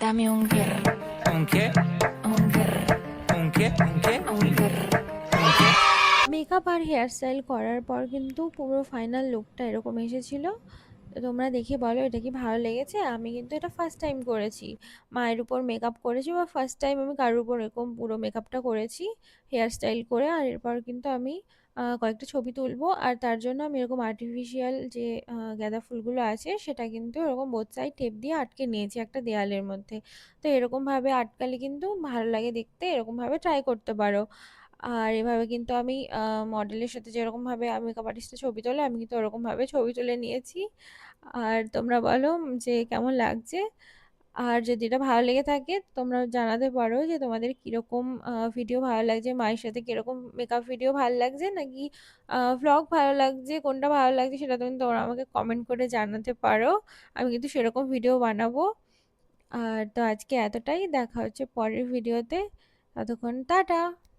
Dame un girl, ¿Un qué? un girl, ¿Un qué? ¿Un qué? un girl. ¿Un qué? Makeup আর hair style করার পর কিন্তু পুরো final লুকটা এরকম এসেছিল। তো তোমরা দেখে বলো এটা কি ভালো লেগেছে? আমি কিন্তু এটা ফার্স্ট টাইম করেছি, মায়ের উপর মেকআপ করেছি, বা ফার্স্ট টাইম আমি কারোর উপর এরকম পুরো মেকআপটা করেছি হেয়ার স্টাইল করে। আর এরপর কিন্তু আমি কয়েকটা ছবি তুলবো, আর তার জন্য আমি এরকম আর্টিফিশিয়াল যে গাঁদা ফুলগুলো আছে সেটা কিন্তু এরকম বোথ সাইড টেপ দিয়ে আটকে নিয়েছি একটা দেয়ালের মধ্যে। তো এরকমভাবে আটকালে কিন্তু ভালো লাগে দেখতে, এরকমভাবে ট্রাই করতে পারো। আর এভাবে কিন্তু আমি মডেলের সাথে যেরকমভাবে আমি মেকআপ আর্টিস্টের ছবি তোলে আমি কিন্তু ওরকমভাবে ছবি তুলে নিয়েছি। আর তোমরা বলো যে কেমন লাগছে। আর যদি এটা ভালো লেগে থাকে তোমরা জানাতে পারো যে তোমাদের কিরকম ভিডিও ভালো লাগছে, মায়ের সাথে কিরকম মেকআপ ভিডিও ভালো লাগছে, নাকি ভ্লগ ভালো লাগছে, কোনটা ভালো লাগছে সেটা তোমরা আমাকে কমেন্ট করে জানাতে পারো। আমি কিন্তু সেরকম ভিডিও বানাবো। আর তো আজকে এতটাই, দেখা হচ্ছে পরের ভিডিওতে। ততক্ষণ টাটা।